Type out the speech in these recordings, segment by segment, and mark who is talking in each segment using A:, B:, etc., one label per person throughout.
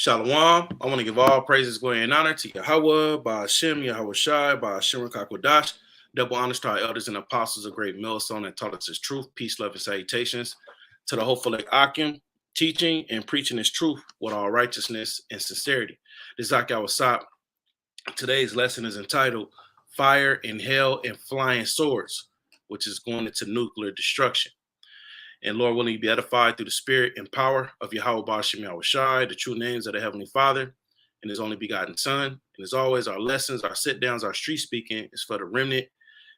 A: Shalom. I want to give all praises, glory, and honor to Yahweh, Ba'ashem, Yahweh Shai, Ba'ashem, Rakakwadash. Double honors to our elders and apostles of great millstone that taught us his truth, peace, love, and salutations. To the hopeful like Akim, teaching and preaching his truth with all righteousness and sincerity. This is Aki Awasap. Today's lesson is entitled Fire and Hell and Flying Swords, which is going into nuclear destruction. And Lord willing, you be edified through the spirit and power of Yahweh Ba'ashem Yahweh Shai, the true names of the Heavenly Father and his only begotten Son. And as always, our lessons, our sit downs, our street speaking is for the remnant,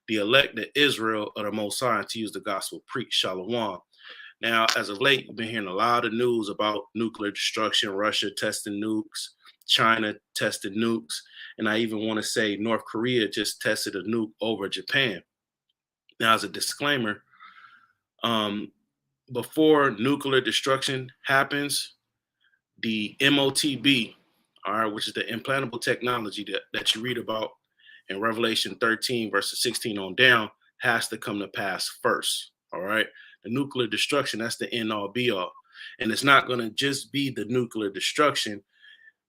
A: the elect, the Israel of the Most High, to use the gospel preach. Shalom. Now, as of late, we've been hearing a lot of news about nuclear destruction, Russia testing nukes, China tested nukes, and I even want to say North Korea just tested a nuke over Japan. Now, as a disclaimer, before nuclear destruction happens, the MOTB, all right, which is the implantable technology that you read about in Revelation 13, verses 16 on down, has to come to pass first, all right? The nuclear destruction, that's the end all be all. And it's not going to just be the nuclear destruction.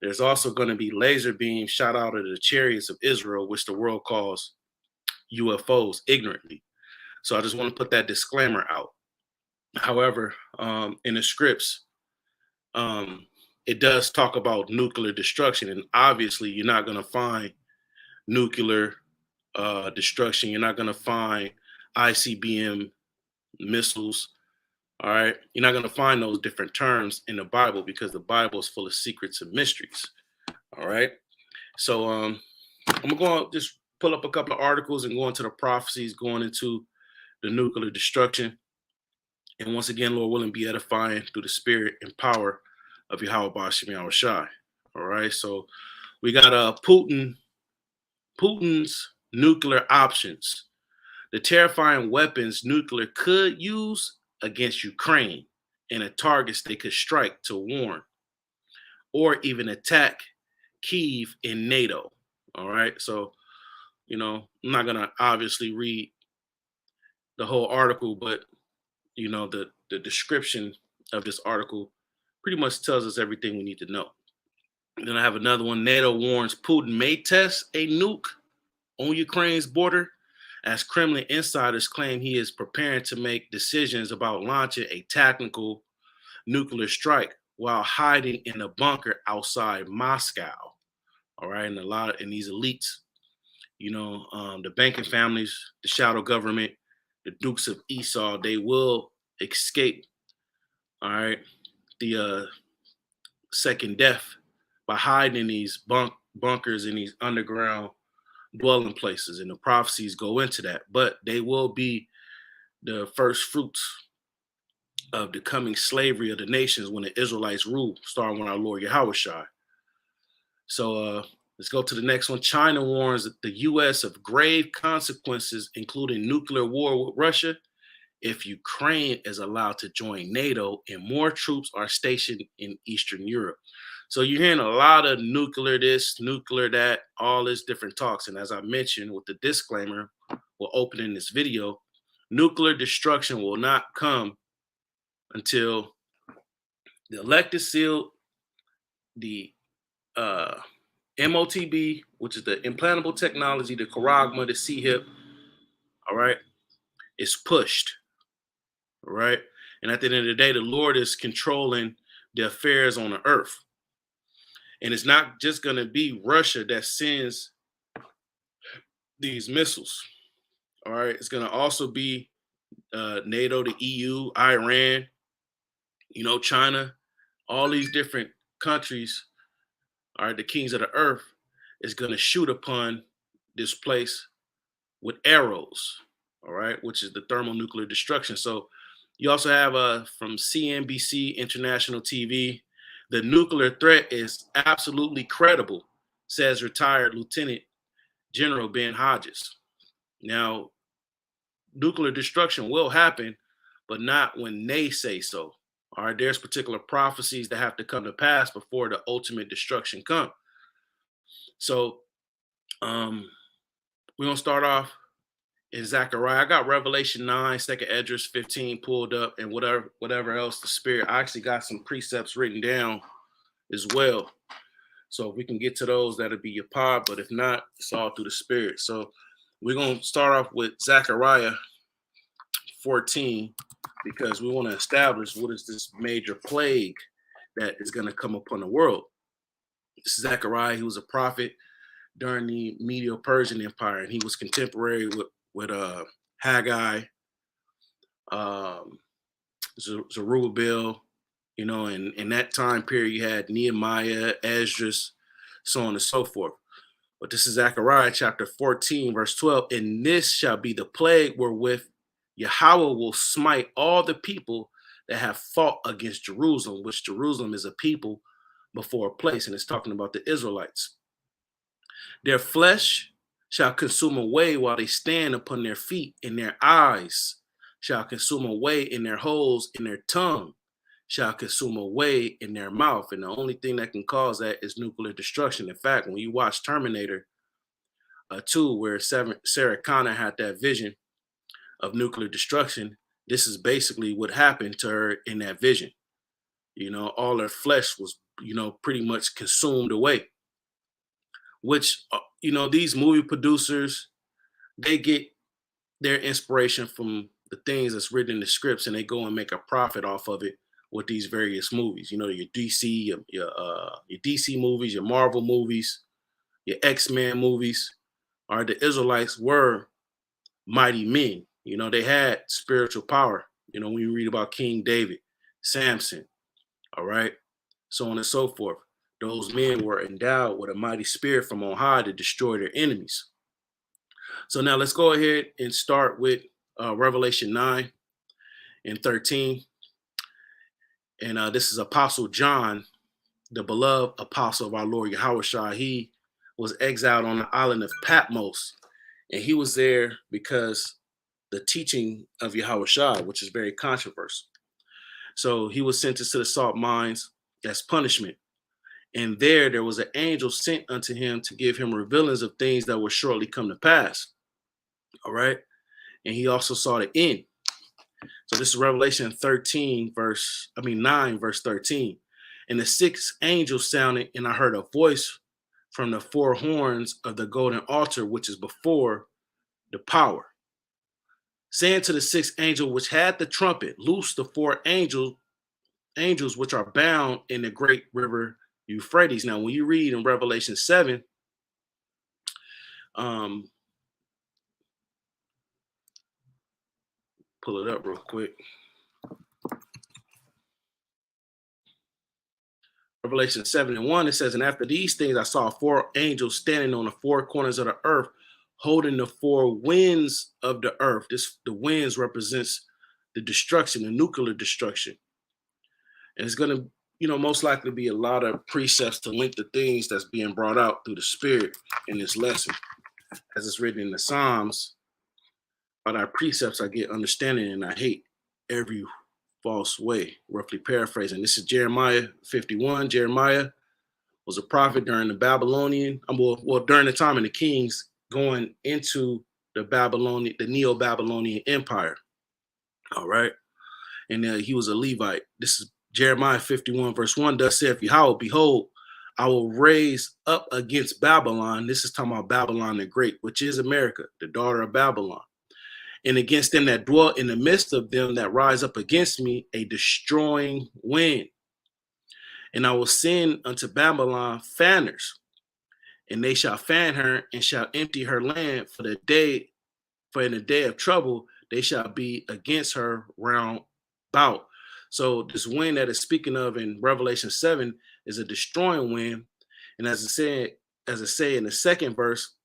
A: There's also going to be laser beams shot out of the chariots of Israel, which the world calls UFOs ignorantly. So I just want to put that disclaimer out. However, in the scripts, it does talk about nuclear destruction, and obviously you're not going to find nuclear destruction. You're not going to find ICBM missiles. All right. You're not going to find those different terms in the Bible because the Bible is full of secrets and mysteries. All right. So I'm going to just pull up a couple of articles and go into the prophecies going into the nuclear destruction. And once again, Lord willing, be edifying through the spirit and power of Yahweh Ba'ashem Yahweh Shai. All right. So we got Putin's nuclear options. The terrifying weapons nuclear could use against Ukraine and the targets they could strike to warn or even attack Kyiv in NATO. All right. So, I'm not going to obviously read the whole article, but the description of this article pretty much tells us everything we need to know. And then I have another one. NATO warns Putin may test a nuke on Ukraine's border as Kremlin insiders claim he is preparing to make decisions about launching a tactical nuclear strike while hiding in a bunker outside Moscow. All right. And these elites, the banking families, the shadow government, the Dukes of Esau, they will escape, all right, the second death by hiding in these bunkers in these underground dwelling places. And the prophecies go into that. But they will be the first fruits of the coming slavery of the nations when the Israelites rule, starting with our Lord Yahweh Shai. So let's go to the next one. China warns the U.S. of grave consequences, including nuclear war with Russia, if Ukraine is allowed to join NATO and more troops are stationed in Eastern Europe. So you're hearing a lot of nuclear this, nuclear that, all this different talks. And as I mentioned with the disclaimer, we're opening this video, nuclear destruction will not come until the elect is sealed, the MOTB, which is the implantable technology, the Charagma, the CHIP, all right, is pushed. All right. And at the end of the day, the Lord is controlling the affairs on the earth. And it's not just going to be Russia that sends these missiles. All right. It's going to also be NATO, the EU, Iran, China, all these different countries. All right. The kings of the earth is going to shoot upon this place with arrows. All right. Which is the thermonuclear destruction. So you also have from CNBC International TV, the nuclear threat is absolutely credible, says retired Lieutenant General Ben Hodges. Now, nuclear destruction will happen, but not when they say so. All right, there's particular prophecies that have to come to pass before the ultimate destruction comes. So we're going to start off in Zechariah. I got Revelation 9, 2nd Esdras 15 pulled up, and whatever else the Spirit. I actually got some precepts written down as well. So if we can get to those, that'll be your pod. But if not, it's all through the Spirit. So we're going to start off with Zechariah 14 because we want to establish what is this major plague that is going to come upon the world. Zechariah, he was a prophet during the Medo-Persian Empire, and he was contemporary with Haggai, Zerubbabel, and in that time period, you had Nehemiah, Esdras, so on and so forth. But this is Zechariah chapter 14, verse 12. And this shall be the plague wherewith Yahweh will smite all the people that have fought against Jerusalem, which Jerusalem is a people before a place. And it's talking about the Israelites. Their flesh shall consume away while they stand upon their feet, and their eyes shall consume away in their holes, in their tongue shall consume away in their mouth. And the only thing that can cause that is nuclear destruction. In fact, when you watch Terminator 2, where Sarah Connor had that vision of nuclear destruction, this is basically what happened to her in that vision. All her flesh was, pretty much consumed away, which, these movie producers, they get their inspiration from the things that's written in the scripts, and they go and make a profit off of it with these various movies. Your DC, your DC movies, your Marvel movies, your X-Men movies. All right, the Israelites were mighty men. They had spiritual power. When you read about King David, Samson, all right, so on and so forth. Those men were endowed with a mighty spirit from on high to destroy their enemies. So now let's go ahead and start with Revelation 9 and 13. And this is Apostle John, the beloved apostle of our Lord Yahushua. He was exiled on the island of Patmos. And he was there because the teaching of Yahushua, which is very controversial. So he was sentenced to the salt mines as punishment. And there was an angel sent unto him to give him revealings of things that will shortly come to pass. All right. And he also saw the end. So this is Revelation 9, verse 13. And the sixth angel sounded, and I heard a voice from the four horns of the golden altar, which is before the power, saying to the sixth angel which had the trumpet, loose the four angels which are bound in the great river Euphrates. Now, when you read in Revelation 7, pull it up real quick. Revelation 7:1, it says, and after these things I saw four angels standing on the four corners of the earth, holding the four winds of the earth. The winds represents the destruction, the nuclear destruction. And it's going to, most likely be a lot of precepts to link the things that's being brought out through the Spirit in this lesson. As it's written in the Psalms, by thy precepts I get understanding, and I hate every false way, roughly paraphrasing. This is Jeremiah 51. Jeremiah was a prophet during the Babylonian, during the time of the kings going into the Neo-Babylonian Empire. All right. And he was a Levite. This is Jeremiah 51, verse 1. Thus saith Yahweh, behold, I will raise up against Babylon. This is talking about Babylon the Great, which is America, the daughter of Babylon. And against them that dwell in the midst of them that rise up against me, a destroying wind. And I will send unto Babylon fanners, and they shall fan her and shall empty her land for in the day of trouble, they shall be against her round about. So this wind that is speaking of in Revelation 7 is a destroying wind. And as I say in the second verse,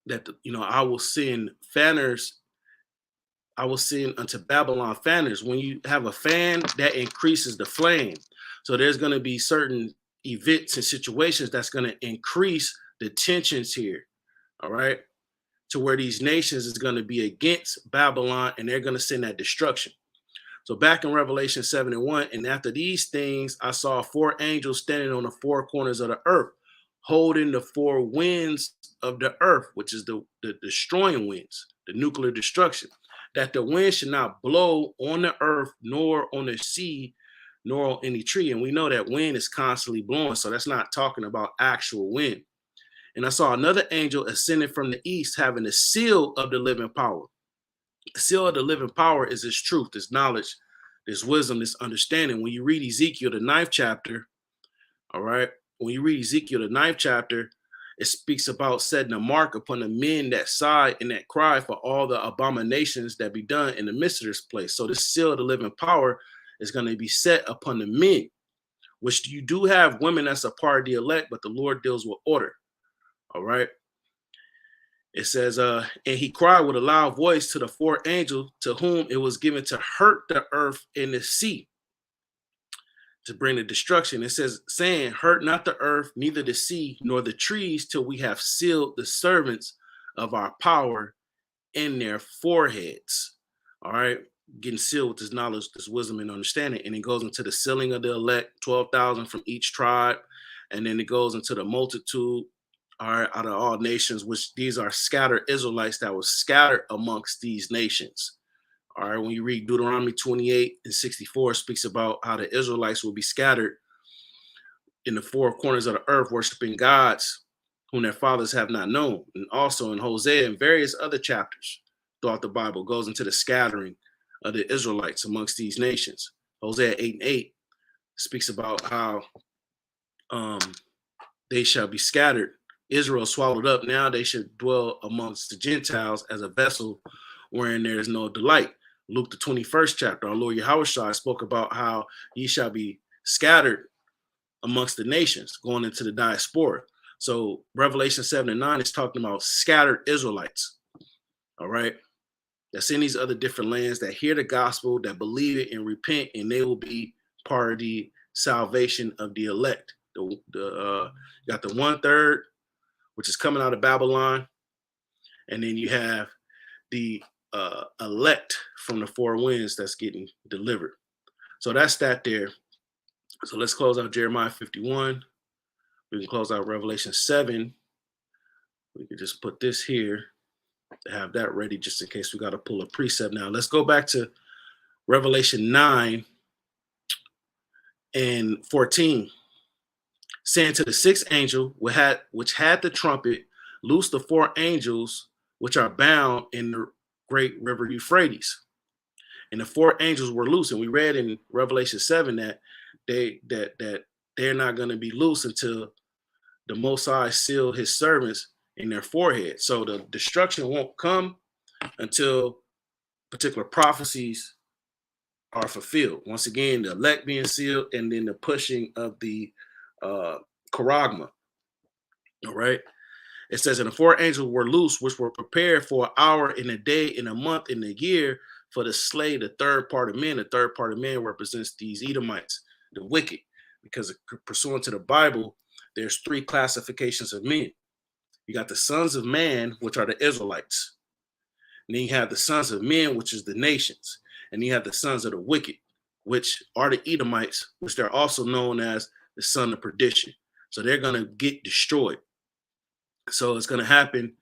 A: that, I will send fanners. I will send unto Babylon fanners. When you have a fan, that increases the flame. So there's going to be certain events and situations that's going to increase the tensions here. All right. To where these nations is going to be against Babylon, and they're going to send that destruction. So back in Revelation 7:1, and after these things, I saw four angels standing on the four corners of the earth, holding the four winds of the earth, which is the destroying winds, the nuclear destruction, that the wind should not blow on the earth nor on the sea nor on any tree. And we know that wind is constantly blowing, so that's not talking about actual wind. And I saw another angel ascending from the east, having the seal of the living power. The seal of the living power is this truth, this knowledge, this wisdom, this understanding. When you read Ezekiel, the ninth chapter, all right, when you read Ezekiel, the ninth chapter, it speaks about setting a mark upon the men that sigh and that cry for all the abominations that be done in the midst of this place. So this seal of the living power is going to be set upon the men, which you do have women that's a part of the elect, but the Lord deals with order. All right. It says, and he cried with a loud voice to the four angels to whom it was given to hurt the earth and the sea, to bring the destruction. It says, saying, hurt not the earth, neither the sea, nor the trees, till we have sealed the servants of our power in their foreheads. All right. Getting sealed with this knowledge, this wisdom and understanding. And it goes into the sealing of the elect, 12,000 from each tribe. And then it goes into the multitude, all right, out of all nations, which these are scattered Israelites that were scattered amongst these nations. All right, when you read Deuteronomy 28 and 64, it speaks about how the Israelites will be scattered in the four corners of the earth, worshiping gods whom their fathers have not known. And also in Hosea and various other chapters throughout the Bible goes into the scattering of the Israelites amongst these nations. Hosea 8 and 8 speaks about how they shall be scattered. Israel swallowed up. Now they should dwell amongst the Gentiles as a vessel wherein there is no delight. Luke, the 21st chapter, our Lord Yahushua spoke about how ye shall be scattered amongst the nations, going into the diaspora. So Revelation 7 and 9 is talking about scattered Israelites, all right, that's in these other different lands that hear the gospel, that believe it and repent, and they will be part of the salvation of the elect. You got the 1/3, which is coming out of Babylon, and then you have the elect from the four winds that's getting delivered. So that's that there. So let's close out Jeremiah 51. We can close out Revelation 7. We can just put this here to have that ready just in case we got to pull a precept. Now let's go back to Revelation 9 and 14. Saying to the sixth angel, which had the trumpet, loose the four angels which are bound in the great river Euphrates. And the four angels were loose. And we read in Revelation 7 that they're not going to be loose until the Most High seal his servants in their forehead. So the destruction won't come until particular prophecies are fulfilled. Once again, the elect being sealed, and then the pushing of the charagma. All right. It says, and the four angels were loose, which were prepared for an hour, in a day, in a month, in a year, for to slay the third part of men. The third part of men represents these Edomites, the wicked, because pursuant to the Bible, there's three classifications of men. You got the sons of man, which are the Israelites. And then you have the sons of men, which is the nations. And you have the sons of the wicked, which are the Edomites, which they're also known as the son of perdition. So they're going to get destroyed. So it's going to happen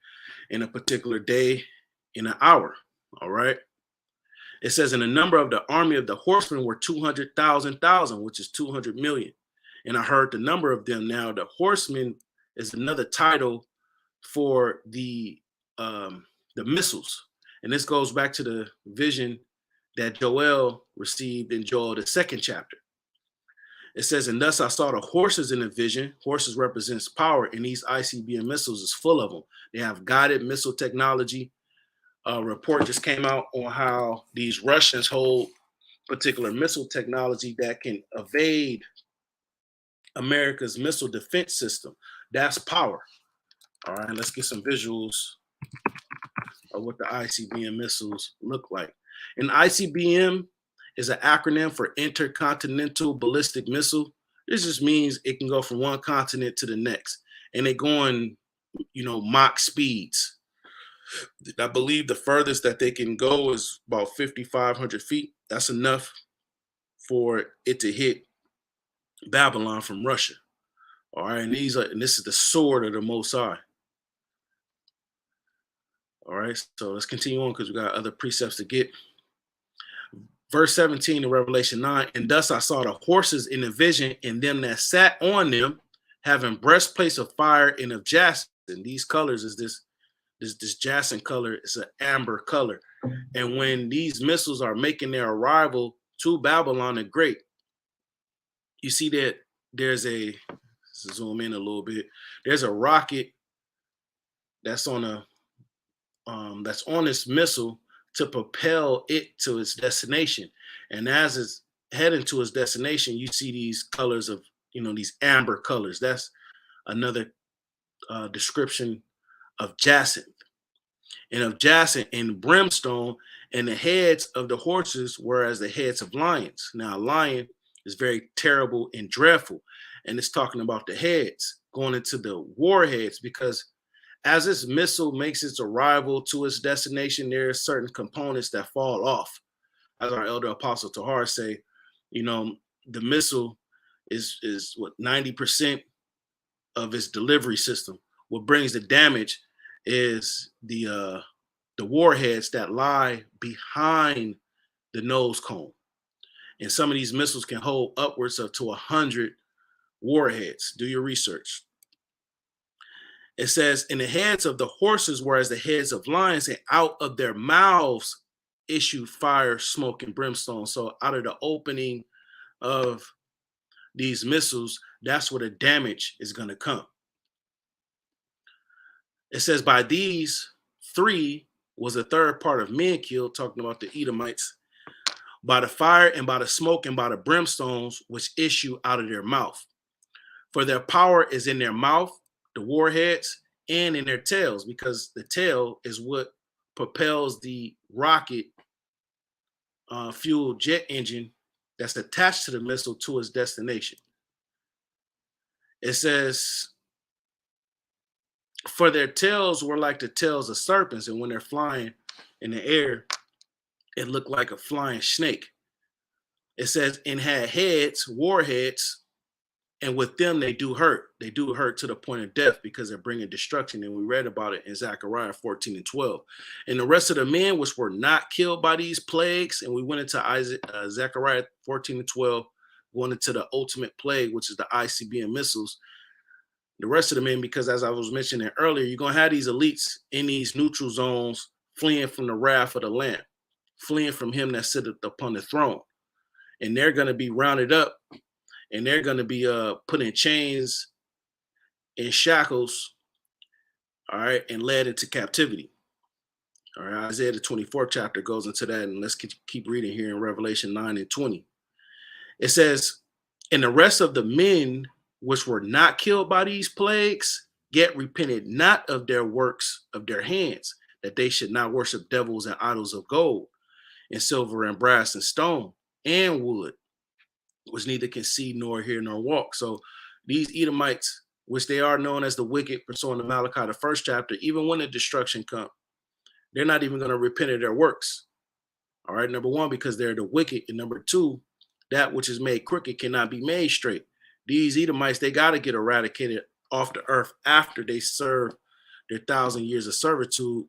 A: in a particular day, in an hour. All right. It says, in the number of the army of the horsemen were 200,000, which is 200 million. And I heard the number of them. Now, the horsemen is another title for the missiles. And this goes back to the vision that Joel received in Joel, the 2nd chapter. It says, and thus I saw the horses in the vision. Horses represents power, and these ICBM missiles is full of them. They have guided missile technology. A report just came out on how these Russians hold particular missile technology that can evade America's missile defense system. That's power. All right, let's get some visuals of what the ICBM missiles look like. An ICBM is an acronym for Intercontinental Ballistic Missile. This just means it can go from one continent to the next, and they go in, Mach speeds. I believe the furthest that they can go is about 5,500 feet. That's enough for it to hit Babylon from Russia. All right, and this is the sword of the Most High. All right, so let's continue on because we got other precepts to get. Verse 17 in Revelation 9, and thus I saw the horses in the vision, and them that sat on them, having breastplates of fire and of jacinth. These colors is this jacinth color. It's an amber color. And when these missiles are making their arrival to Babylon the Great, you see that there's a, let's zoom in a little bit. There's a rocket that's on this missile to propel it to its destination. And as it's heading to its destination, you see these colors of, these amber colors. That's another description of jacinth. And of jacinth and brimstone, and the heads of the horses were as the heads of lions. Now, a lion is very terrible and dreadful. And it's talking about the heads going into the warheads, because as this missile makes its arrival to its destination, there are certain components that fall off. As our elder apostle Tahar say, the missile is what 90% of its delivery system. What brings the damage is the warheads that lie behind the nose cone. And some of these missiles can hold upwards of to 100 warheads. Do your research. It says, in the heads of the horses were as the heads of lions, and out of their mouths issued fire, smoke, and brimstone. So out of the opening of these missiles, that's where the damage is going to come. It says, by these three was a third part of men killed, talking about the Edomites, by the fire and by the smoke and by the brimstones which issue out of their mouth. For their power is in their mouth, the warheads, and in their tails, because the tail is what propels the rocket fuel jet engine that's attached to the missile to its destination. It says, for their tails were like the tails of serpents, and when they're flying in the air, it looked like a flying snake. It says, and had heads, warheads, and with them they do hurt. They do hurt to the point of death, because they're bringing destruction. And we read about it in Zechariah 14 and 12. And the rest of the men which were not killed by these plagues, and we went into Zechariah 14 and 12, going into the ultimate plague, which is the ICBM missiles. The rest of the men, because as I was mentioning earlier, you're going to have these elites in these neutral zones fleeing from the wrath of the Lamb, fleeing from him that sitteth upon the throne. And they're going to be rounded up, and they're going to be put in chains and shackles, all right, and led into captivity. All right, Isaiah the 24th chapter goes into that, and let's keep reading here in Revelation 9 and 20. It says, and the rest of the men which were not killed by these plagues, yet repented not of their works of their hands, that they should not worship devils and idols of gold and silver and brass and stone and wood, which neither can see nor hear nor walk. So these Edomites, which they are known as the wicked, pursuing the Malachi, the first chapter, even when the destruction comes, they're not even going to repent of their works. All right, number one, because they're the wicked. And number two, that which is made crooked cannot be made straight. These Edomites, they got to get eradicated off the earth after they serve their 1,000 years of servitude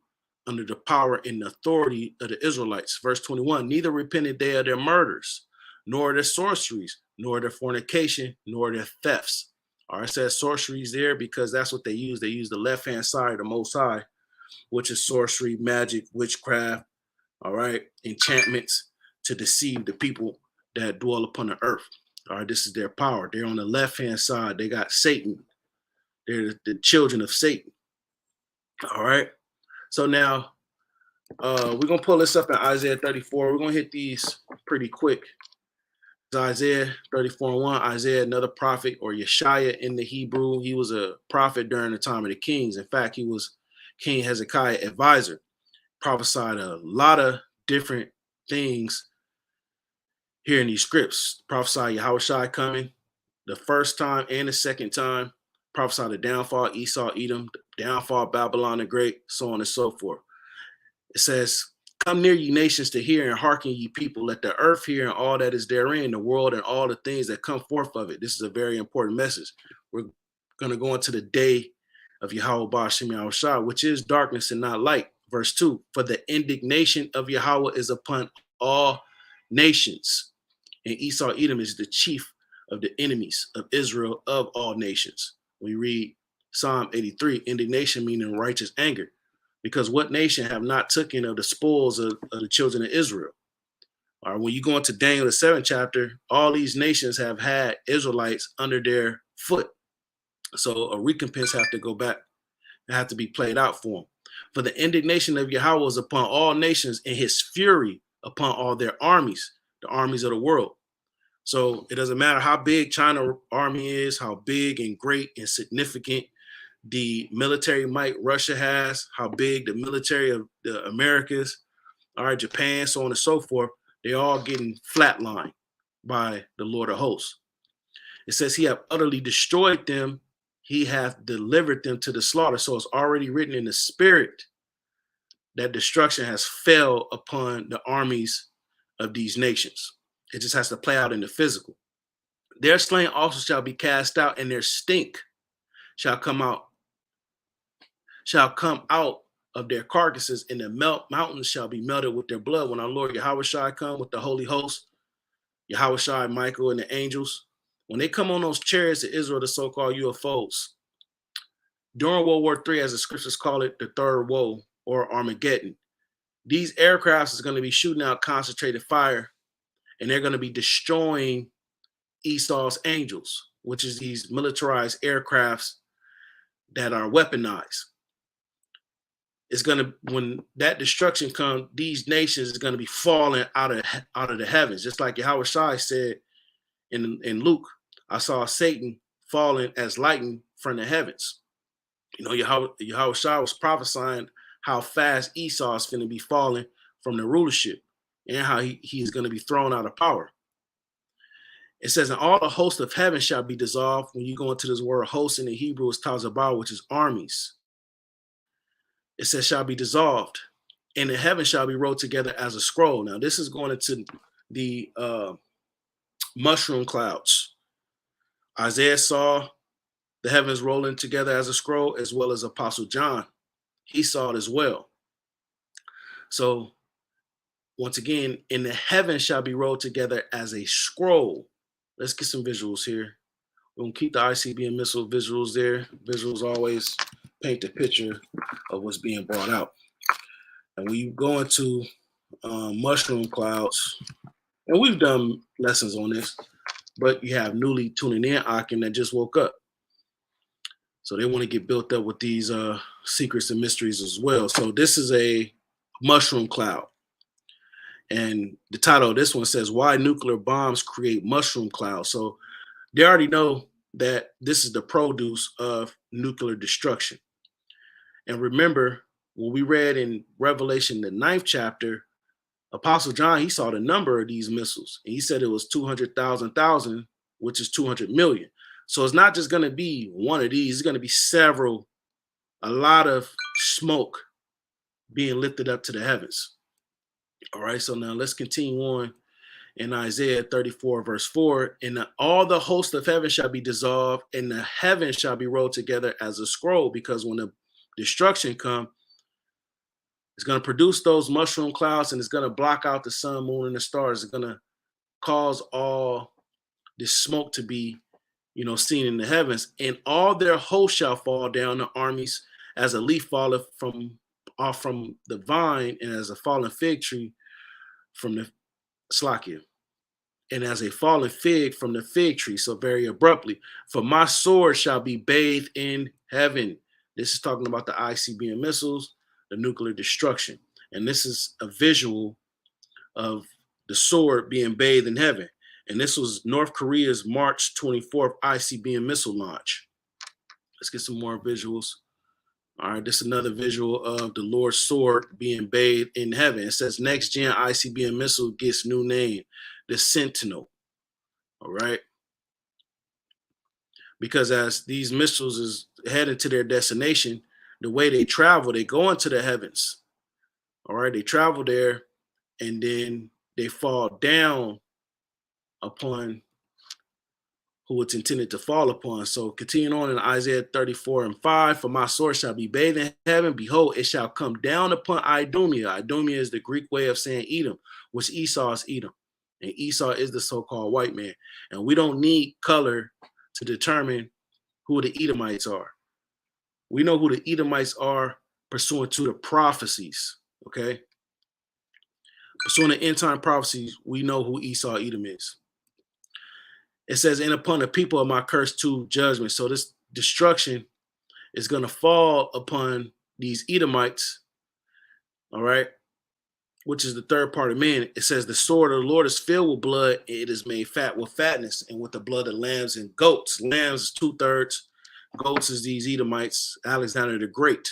A: under the power and authority of the Israelites. Verse 21, neither repented they of their murders, nor their sorceries, nor their fornication, nor their thefts. All right, it says sorceries there because that's what they use. They use the left-hand side of the Most High, which is sorcery, magic, witchcraft, all right, enchantments to deceive the people that dwell upon the earth. All right, this is their power. They're on the left-hand side. They got Satan. They're the children of Satan. All right. So now we're going to pull this up in Isaiah 34. We're going to hit these pretty quick. Isaiah 34 and 1, Isaiah, another prophet, or Yeshaya in the Hebrew. He was a prophet during the time of the kings. In fact, he was King Hezekiah's advisor. Prophesied a lot of different things here in these scripts. Prophesied Yahushua coming the first time and the second time. Prophesied the downfall Esau, Edom, downfall Babylon the Great, so on and so forth. It says, come near ye nations to hear, and hearken ye people. Let the earth hear and all that is therein, the world and all the things that come forth of it. This is a very important message. We're going to go into the day of Yahweh Ba'ashem Yahushua, which is darkness and not light. Verse 2, for the indignation of Yahweh is upon all nations. And Esau Edom is the chief of the enemies of Israel of all nations. We read Psalm 83, indignation meaning righteous anger. Because what nation have not taken of the spoils of the children of Israel? Or when you go into Daniel, the 7th chapter, all these nations have had Israelites under their foot. So a recompense have to go back and have to be played out for them. For the indignation of Yahweh is upon all nations, and his fury upon all their armies, the armies of the world. So it doesn't matter how big China army is, how big and great and significant the military might Russia has, how big the military of the Americas, all right, Japan, so on and so forth, they're all getting flatlined by the Lord of hosts. It says he have utterly destroyed them. He hath delivered them to the slaughter. So it's already written in the spirit that destruction has fell upon the armies of these nations. It just has to play out in the physical. Their slain also shall be cast out, and their stink shall come out of their carcasses, and the mountains shall be melted with their blood. When our Lord Yahweh Shai come with the holy host, Yahweh Shai, Michael, and the angels, when they come on those chariots of Israel, the so-called UFOs, during World War III, as the scriptures call it, the third woe or Armageddon, these aircrafts is going to be shooting out concentrated fire, and they're going to be destroying Esau's angels, which is these militarized aircrafts that are weaponized. It's going to, when that destruction comes, these nations is going to be falling out of the heavens, just like Yahweh Shai said in Luke. I saw Satan falling as lightning from the heavens. You know, Yahweh Shai was prophesying how fast Esau is going to be falling from the rulership and how he's going to be thrown out of power. It says, and all the host of heaven shall be dissolved. When you go into this word host in the Hebrew, is tazabah, which is armies. It says shall be dissolved, and the heaven shall be rolled together as a scroll. Now, this is going into the mushroom clouds. Isaiah saw the heavens rolling together as a scroll, as well as Apostle John. He saw it as well. So, once again, in the heaven shall be rolled together as a scroll. Let's get some visuals here. We're going to keep the ICBM missile visuals there. Visuals always paint the picture of what's being brought out. And when you go into mushroom clouds, and we've done lessons on this, but you have newly tuning in Akim that just woke up. So they want to get built up with these secrets and mysteries as well. So this is a mushroom cloud. And the title of this one says, Why Nuclear Bombs Create Mushroom Clouds. So they already know that this is the produce of nuclear destruction. And remember, when we read in Revelation, the 9th chapter, Apostle John, he saw the number of these missiles. And he said it was 200,000, which is 200 million. So it's not just going to be one of these. It's going to be several, a lot of smoke being lifted up to the heavens. All right, so now let's continue on in Isaiah 34, verse 4. And all the host of heaven shall be dissolved, and the heavens shall be rolled together as a scroll, because when the destruction comes, it's going to produce those mushroom clouds, and it's going to block out the sun, moon, and the stars. It's going to cause all this smoke to be, seen in the heavens. And all their hosts shall fall down, the armies, as a leaf falleth off from the vine, and as a fallen fig tree from the slakia, and as a fallen fig from the fig tree. So very abruptly, for my sword shall be bathed in heaven. This is talking about the ICBM missiles, the nuclear destruction. And this is a visual of the sword being bathed in heaven. And this was North Korea's March 24th ICBM missile launch. Let's get some more visuals. All right, this is another visual of the Lord's sword being bathed in heaven. It says next gen ICBM missile gets new name, the Sentinel. All right. Because as these missiles is heading to their destination, the way they travel, they go into the heavens. All right, they travel there, and then they fall down upon who it's intended to fall upon. So continuing on in Isaiah 34 and 5, for my sword shall be bathed in heaven. Behold, it shall come down upon Idumea. Idumea is the Greek way of saying Edom, which Esau is Edom. And Esau is the so-called white man. And we don't need color to determine who the Edomites are. We know who the Edomites are pursuant to the prophecies, okay? Pursuant to end time prophecies, we know who Esau Edom is. It says, and upon the people of my curse to judgment. So this destruction is going to fall upon these Edomites, all right, which is the third part of men. It says, the sword of the Lord is filled with blood, and it is made fat with fatness, and with the blood of lambs and goats. Lambs is 2/3. Goats is these Edomites, Alexander the Great,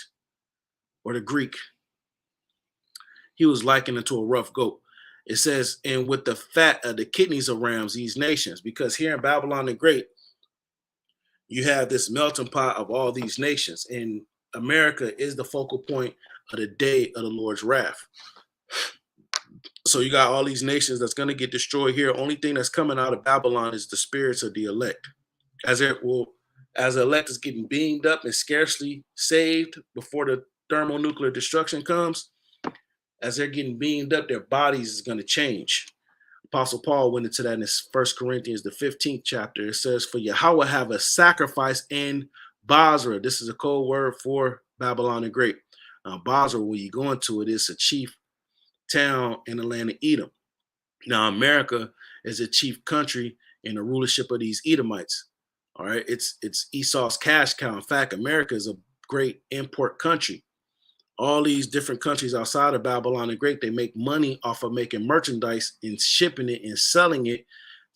A: or the Greek. He was likened to a rough goat. It says, and with the fat of the kidneys of rams, these nations, because here in Babylon the Great, you have this melting pot of all these nations, and America is the focal point of the day of the Lord's wrath. So you got all these nations that's going to get destroyed here. Only thing that's coming out of Babylon is the spirits of the elect. As the elect is getting beamed up and scarcely saved before the thermonuclear destruction comes, as they're getting beamed up, their bodies is going to change. Apostle Paul went into that in his 1 Corinthians, the 15th chapter. It says, for Yahweh have a sacrifice in Basra. This is a code word for Babylon the Great. Basra, when you go into it, is a chief town in the land of Edom. Now, America is a chief country in the rulership of these Edomites. All right, it's Esau's cash cow. In fact, America is a great import country. All these different countries outside of Babylon the Great, they make money off of making merchandise and shipping it and selling it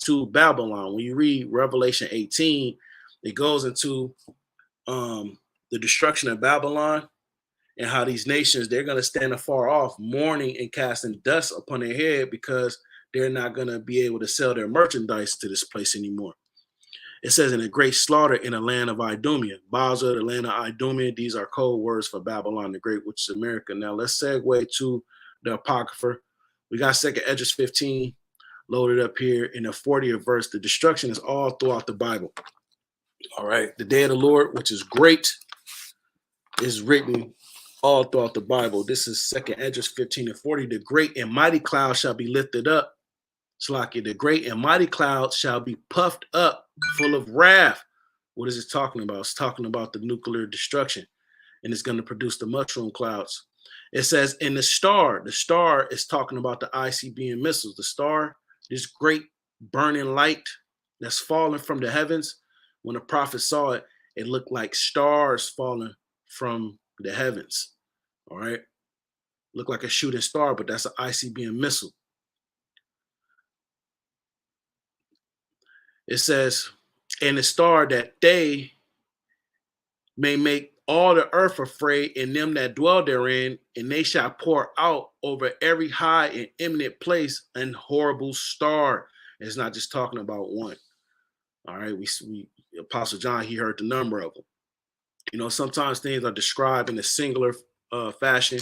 A: to Babylon. When you read Revelation 18, it goes into the destruction of Babylon and how these nations, they're going to stand afar off, mourning and casting dust upon their head because they're not going to be able to sell their merchandise to this place anymore. It says, in a great slaughter in the land of Idumea. Basra, the land of Idumea, these are code words for Babylon the Great, which is America. Now let's segue to the Apocrypha. We got 2nd Esdras 15 loaded up here in the 40th verse. The destruction is all throughout the Bible. All right. The day of the Lord, which is great, is written all throughout the Bible. This is 2nd Esdras 15 and 40. The great and mighty cloud shall be lifted up. Slakia, the great and mighty cloud shall be puffed up, full of wrath. What is it talking about? It's talking about the nuclear destruction, and it's going to produce the mushroom clouds. It says, in the star is talking about the ICBM missiles. The star, this great burning light that's falling from the heavens. When the prophet saw it, it looked like stars falling from the heavens. All right. Looked like a shooting star, but that's an ICBM missile. It says, and the star that they may make all the earth afraid, and them that dwell therein, and they shall pour out over every high and eminent place an horrible star. And it's not just talking about one. All right, we Apostle John, he heard the number of them. You know, sometimes things are described in a singular fashion,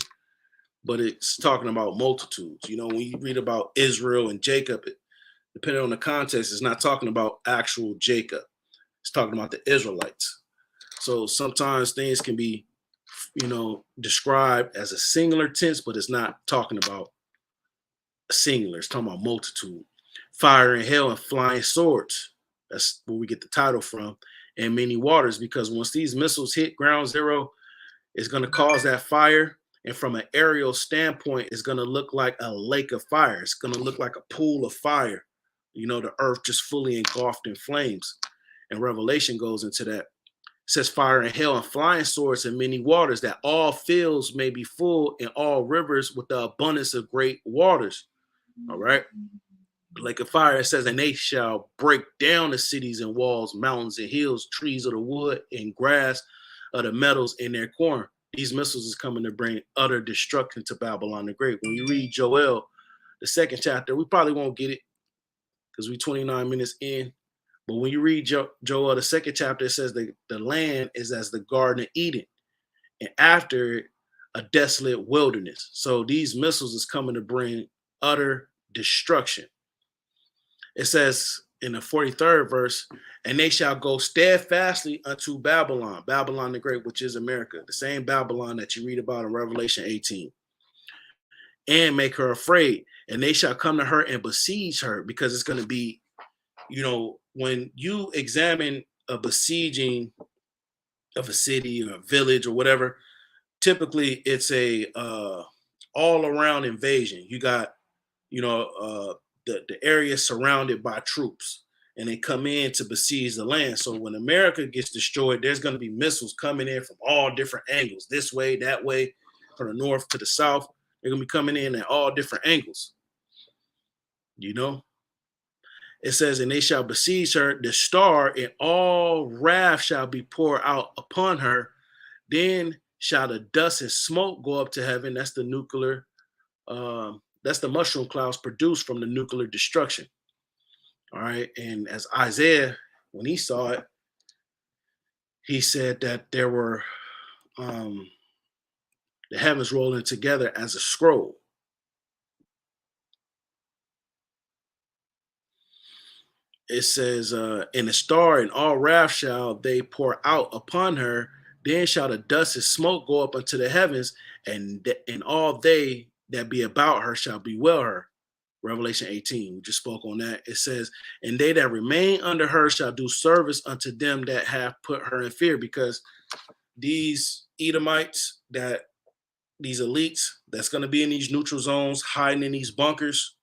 A: but it's talking about multitudes. You know, when you read about Israel and Jacob, depending on the context, it's not talking about actual Jacob. It's talking about the Israelites. So sometimes things can be, you know, described as a singular tense, but it's not talking about a singular. It's talking about multitude. Fire and hell and flying swords. That's where we get the title from. And many waters, because once these missiles hit ground zero, it's going to cause that fire. And from an aerial standpoint, it's going to look like a lake of fire. It's going to look like a pool of fire. You know, the earth just fully engulfed in flames. And Revelation goes into that. It says fire and hell and flying swords and many waters, that all fields may be full and all rivers with the abundance of great waters. All right. Lake of fire, it says, and they shall break down the cities and walls, mountains and hills, trees of the wood and grass of the metals in their corn. These missiles is coming to bring utter destruction to Babylon the Great. When you read Joel, the 2nd chapter, we probably won't get it because we're 29 minutes in. But when you read Joel, the 2nd chapter, it says the land is as the Garden of Eden, and after it, a desolate wilderness. So these missiles is coming to bring utter destruction. It says in the 43rd verse, and they shall go steadfastly unto Babylon, Babylon the Great, which is America, the same Babylon that you read about in Revelation 18, and make her afraid, and they shall come to her and besiege her, because it's going to be, when you examine a besieging of a city or a village or whatever, typically it's a all around invasion. You got, the area surrounded by troops, and they come in to besiege the land. So when America gets destroyed, there's going to be missiles coming in from all different angles, this way, that way, from the north to the south. They're going to be coming in at all different angles. It says, and they shall besiege her, the star, and all wrath shall be poured out upon her. Then shall the dust and smoke go up to heaven. That's the nuclear, that's the mushroom clouds produced from the nuclear destruction. All right. And as Isaiah, when he saw it, he said that there were the heavens rolling together as a scroll. It says, in the star and all wrath shall they pour out upon her. Then shall the dust and smoke go up unto the heavens, and all they that be about her shall bewail her. Revelation 18, we just spoke on that. It says, and they that remain under her shall do service unto them that have put her in fear, because these Edomites, these elites that's going to be in these neutral zones, hiding in these bunkers,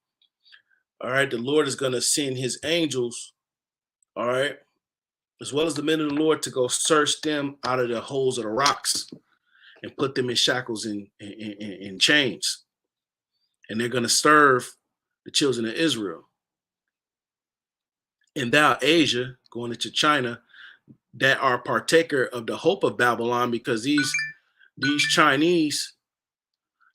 A: all right, the Lord is going to send his angels, all right, as well as the men of the Lord, to go search them out of the holes of the rocks and put them in shackles and in chains. And they're going to serve the children of Israel. And thou, Asia, going into China, that are partaker of the hope of Babylon, because these Chinese,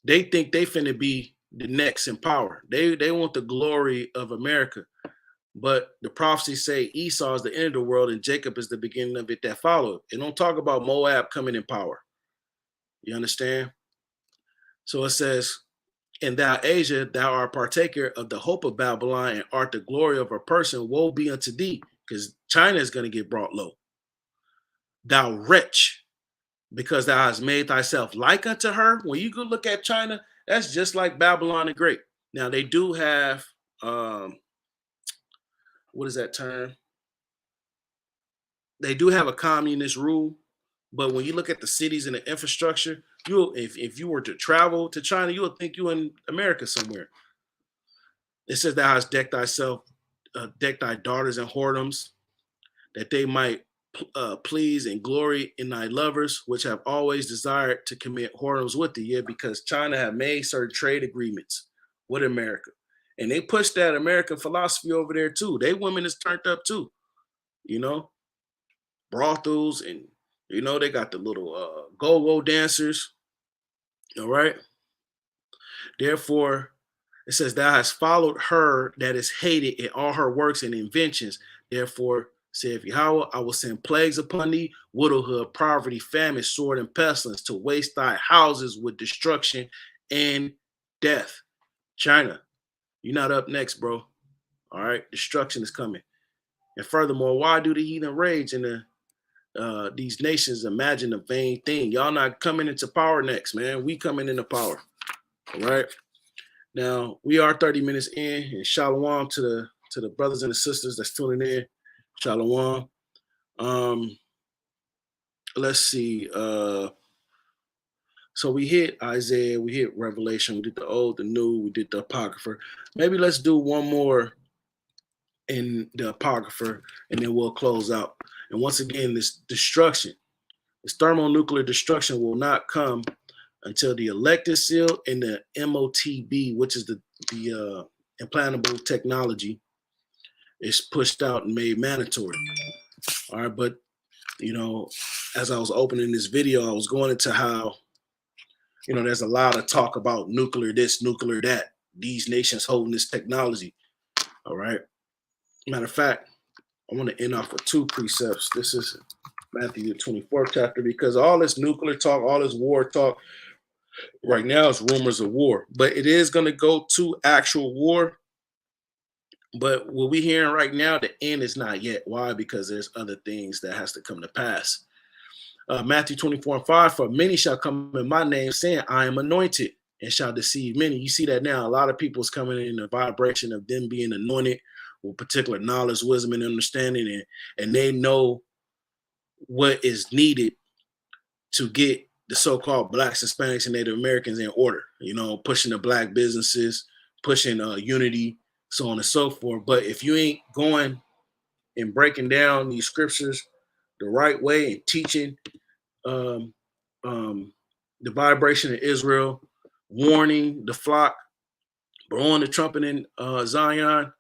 A: they think they finna be the next in power. They want the glory of America. But the prophecies say Esau is the end of the world and Jacob is the beginning of it that followed. It don't talk about Moab coming in power. You understand? So it says, and thou, Asia, thou art partaker of the hope of Babylon and art the glory of her person. Woe be unto thee, because China is going to get brought low. Thou wretch, because thou hast made thyself like unto her. When you go look at China, that's just like Babylon the Great. Now they do have, what is that term? They do have a communist rule, but when you look at the cities and the infrastructure, if you were to travel to China, you would think you're in America somewhere. It says thou hast decked thyself, deck thy daughters in whoredoms, that they might please and glory in thy lovers, which have always desired to commit whoredoms with thee. Yeah, because China have made certain trade agreements with America, and they push that American philosophy over there too. They women is turned up too, brothels, and they got the little go-go dancers. All right. Therefore, it says, thou hast followed her that is hated in all her works and inventions. Therefore, saith Yahweh, I will send plagues upon thee, widowhood, poverty, famine, sword, and pestilence, to waste thy houses with destruction and death. China, you're not up next, bro. All right. Destruction is coming. And furthermore, why do the heathen rage in these nations imagine a vain thing? Y'all not coming into power next, man. We coming into power. All right. Now we are 30 minutes in, and shalom to the brothers and the sisters that's tuning in. Shalom. Let's see. So we hit Isaiah, we hit Revelation, we did the Old, the New, we did the Apocrypha. Maybe let's do one more in the Apocrypha, and then we'll close out. And once again, this destruction, this thermonuclear destruction, will not come until the elect is sealed and the MOTB, which is the implantable technology, is pushed out and made mandatory. All right, but as I was opening this video, I was going into how there's a lot of talk about nuclear this, nuclear that. These nations holding this technology. All right. Matter of fact, I want to end off with two precepts. This is Matthew the 24th chapter, because all this nuclear talk, all this war talk, right now is rumors of war, but it is going to go to actual war. But what we're hearing right now, the end is not yet. Why? Because there's other things that has to come to pass. Matthew 24:5, for many shall come in my name, saying, I am anointed, and shall deceive many. You see that now. A lot of people's coming in the vibration of them being anointed with particular knowledge, wisdom, and understanding, and they know what is needed to get the so-called blacks, Hispanics, and Native Americans in order. Pushing the black businesses, pushing unity, so on and so forth. But if you ain't going and breaking down these scriptures the right way and teaching um, the vibration of Israel, warning the flock, blowing the trumpet in Zion.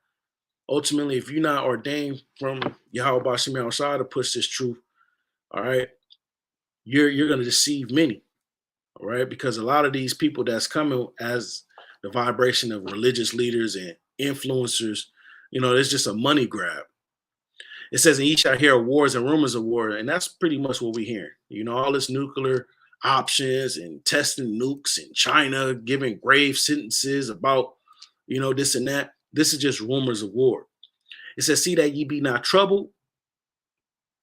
A: Ultimately, if you're not ordained from Yahweh Bashim Yahushua to push this truth, all right, you're going to deceive many, all right, because a lot of these people that's coming as the vibration of religious leaders and influencers, it's just a money grab. It says, and ye shall hear wars and rumors of war, and that's pretty much what we hear. All this nuclear options and testing nukes in China, giving grave sentences about, this and that. This is just rumors of war. It says, see that ye be not troubled.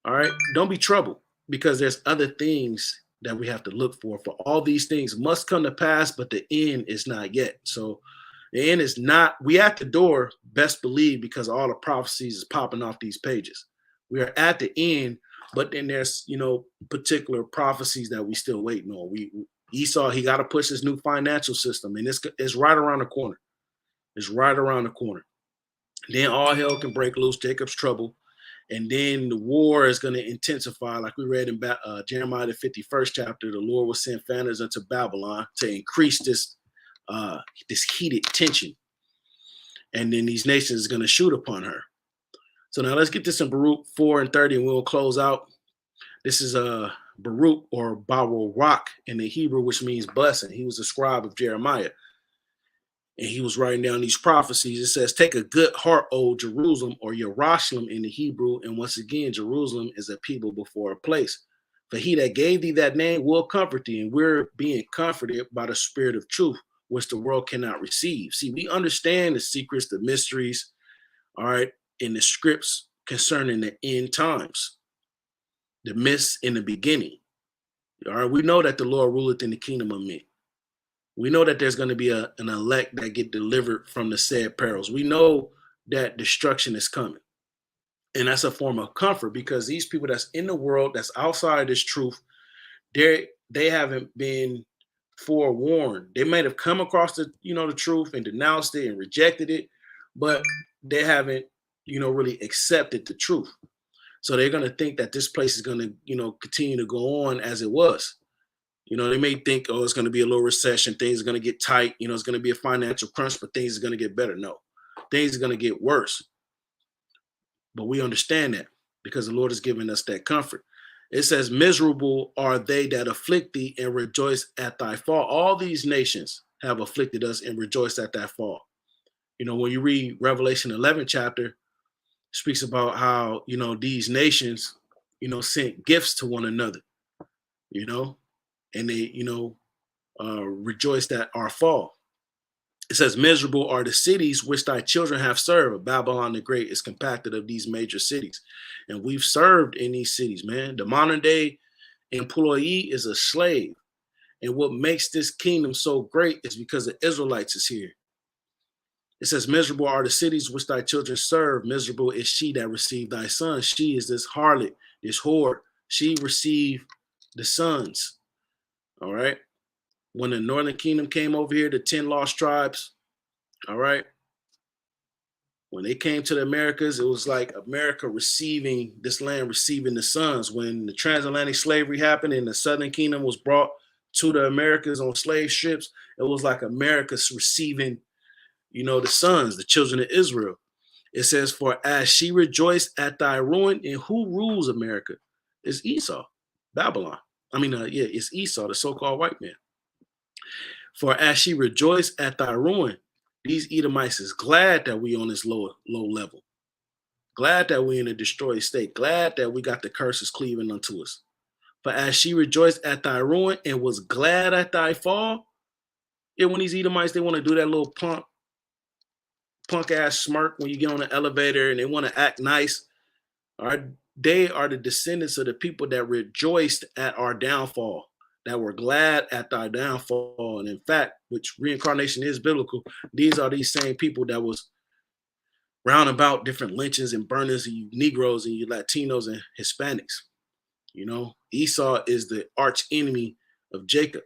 A: All right. Don't be troubled, because there's other things that we have to look for. For all these things must come to pass, but the end is not yet. So the end is not, we at the door, best believe, because all the prophecies is popping off these pages. We are at the end, but then there's, particular prophecies that we still waiting on. Esau, he got to push his new financial system, and it's right around the corner. It's right around the corner. Then all hell can break loose, Jacob's trouble. And then the war is going to intensify, like we read in Jeremiah, the 51st chapter. The Lord will send famines unto Babylon to increase this heated tension. And then these nations are going to shoot upon her. So now let's get this in Baruch 4:30, and we'll close out. This is Baruch, or Baruch in the Hebrew, which means blessing. He was a scribe of Jeremiah, and he was writing down these prophecies. It says, take a good heart, O Jerusalem, or Yerushalayim in the Hebrew. And once again, Jerusalem is a people before a place. For he that gave thee that name will comfort thee, and we're being comforted by the spirit of truth, which the world cannot receive. See, we understand the secrets, the mysteries, all right, in the scripts concerning the end times, the myths in the beginning. All right, we know that the Lord ruleth in the kingdom of men. We know that there's going to be an elect that get delivered from the said perils. We know that destruction is coming. And that's a form of comfort, because these people that's in the world, that's outside of this truth, they haven't been forewarned. They might have come across the truth and denounced it and rejected it, but they haven't really accepted the truth. So they're going to think that this place is going to continue to go on as it was. They may think, oh, it's going to be a little recession, things are going to get tight, it's going to be a financial crunch, but things are going to get better. No, things are going to get worse. But we understand that, because the Lord has given us that comfort. It says, miserable are they that afflict thee and rejoice at thy fall. All these nations have afflicted us and rejoiced at thy fall. When you read Revelation 11 chapter, speaks about how, these nations, sent gifts to one another, and they, rejoiced at our fall. It says, miserable are the cities which thy children have served. Babylon the Great is compacted of these major cities. And we've served in these cities, man. The modern day employee is a slave. And what makes this kingdom so great is because the Israelites is here. It says, miserable are the cities which thy children serve. Miserable is she that received thy sons. She is this harlot, this whore. She received the sons. All right. When the northern kingdom came over here, the 10 lost tribes, all right, when they came to the Americas, it was like America receiving this land, receiving the sons. When the transatlantic slavery happened and the southern kingdom was brought to the Americas on slave ships, it was like America's receiving, the sons, the children of Israel. It says, for as she rejoiced at thy ruin, and who rules America? It's Esau, Babylon. It's Esau, the so-called white man. For as she rejoiced at thy ruin, these Edomites is glad that we on this low level. Glad that we in a destroyed state. Glad that we got the curses cleaving unto us. For as she rejoiced at thy ruin and was glad at thy fall. Yeah, when these Edomites, they want to do that little punk ass smirk when you get on the elevator and they want to act nice. All right. They are the descendants of the people that rejoiced at our downfall. that were glad at thy downfall. And in fact, which reincarnation is biblical, these are these same people that was round about different lynchings and burnings of you Negroes and you Latinos and Hispanics. You know, Esau is the arch enemy of Jacob.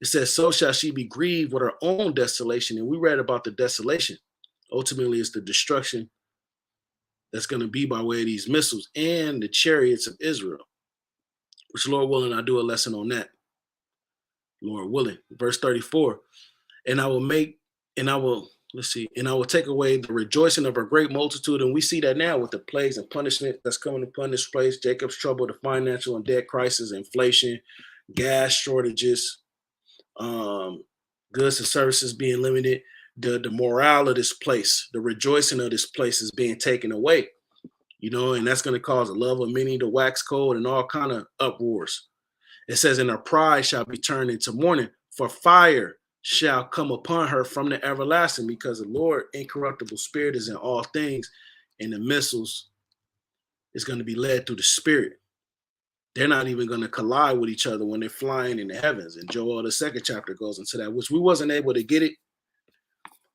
A: It says, so shall she be grieved with her own desolation. And we read about the desolation. Ultimately, it's the destruction that's going to be by way of these missiles and the chariots of Israel, which, Lord willing, I'll do a lesson on that. Lord willing. Verse 34. And I will make, and I will, let's see, and I will take away the rejoicing of a great multitude. And we see that now with the plagues and punishment that's coming upon this place, Jacob's trouble, the financial and debt crisis, inflation, gas shortages, goods and services being limited. The morale of this place, the rejoicing of this place is being taken away, you know, and that's going to cause the love of many to wax cold and all kind of uproars. It says, and her pride shall be turned into mourning, for fire shall come upon her from the everlasting, because the Lord incorruptible spirit is in all things, and the missiles is going to be led through the spirit. They're not even going to collide with each other when they're flying in the heavens. And Joel, the second chapter, goes into that, which we wasn't able to get it,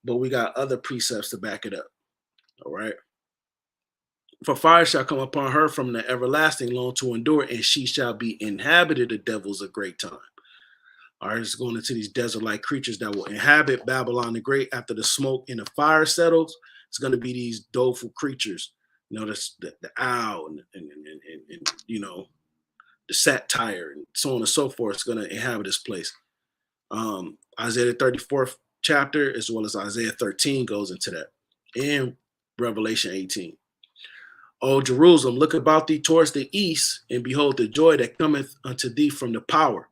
A: but we got other precepts to back it up. All right. For fire shall come upon her from the everlasting, long to endure, and she shall be inhabited of devils a great time. All right, it's going into these desert-like creatures that will inhabit Babylon the Great after the smoke and the fire settles. It's going to be these doleful creatures, you know, the owl and you know, the satire and so on and so forth. It's going to inhabit this place. Isaiah the 34th chapter, as well as Isaiah 13, goes into that, and Revelation 18. O Jerusalem, look about thee towards the east, and behold the joy that cometh unto thee from the power.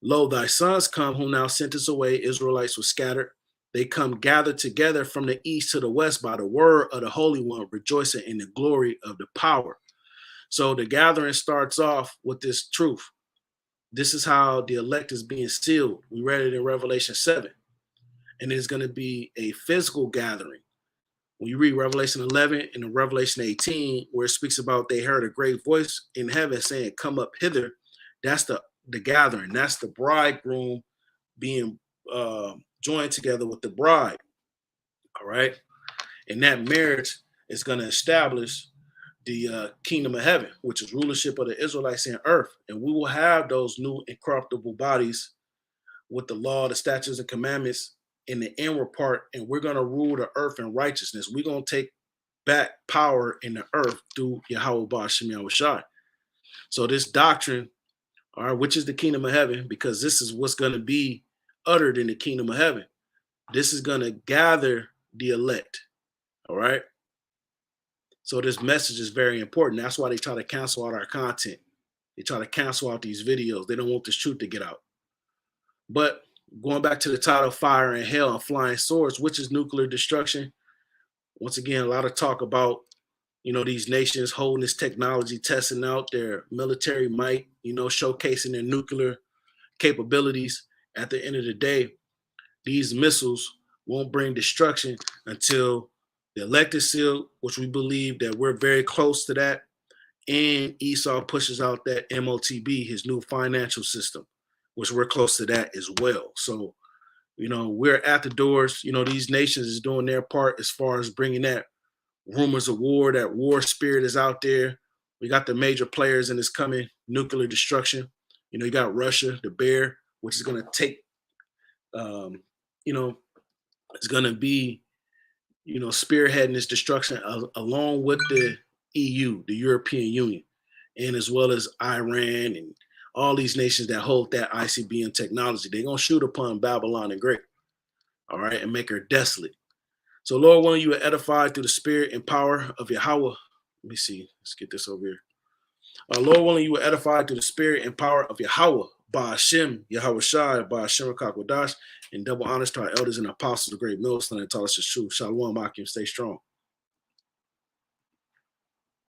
A: Lo, thy sons come, whom thou sentest away. Israelites were scattered. They come gathered together from the east to the west by the word of the Holy One, rejoicing in the glory of the power. So the gathering starts off with this truth. This is how the elect is being sealed. We read it in Revelation 7. And it's going to be a physical gathering. When you read Revelation 11 and Revelation 18, where it speaks about they heard a great voice in heaven saying, come up hither, that's the gathering. That's the bridegroom being joined together with the bride. All right. And that marriage is going to establish the kingdom of heaven, which is rulership of the Israelites in earth. And we will have those new incorruptible bodies with the law, the statutes and commandments in the inward part. And we're going to rule the earth in righteousness. We're going to take back power in the earth through Yahweh Ba'ashem Yahushai. So this doctrine, all right, which is the kingdom of heaven, because this is what's going to be uttered in the kingdom of heaven. This is going to gather the elect. All right. So this message is very important. That's why they try to cancel out our content. They try to cancel out these videos. They don't want this truth to get out. But going back to the title, Fire and Hell and Flying Swords, which is nuclear destruction. Once again, a lot of talk about, you know, these nations holding this technology, testing out their military might, you know, showcasing their nuclear capabilities. At the end of the day, these missiles won't bring destruction until the elect is sealed, which we believe that we're very close to that. And Esau pushes out that MOTB, his new financial system, which we're close to that as well. So, you know, we're at the doors. You know, these nations is doing their part as far as bringing that rumors of war, that war spirit is out there. We got the major players in this coming nuclear destruction. You know, you got Russia, the bear, which is going to take, you know, it's going to be, you know, spearheading this destruction along with the EU, the European Union, and as well as Iran and all these nations that hold that ICBM technology. They're going to shoot upon Babylon the Great, all right, and make her desolate. So, Lord, willing, you are edified through the spirit and power of Yahweh. Let me see. Let's get this over here. Lord, willing, you are edified through the spirit and power of Yahweh, Ba'ashem, Yahweh Shai, Ba'ashem Kakwadash, and double honors to our elders and apostles, the great millstone that taught us the truth. Shalom, Akim, stay strong.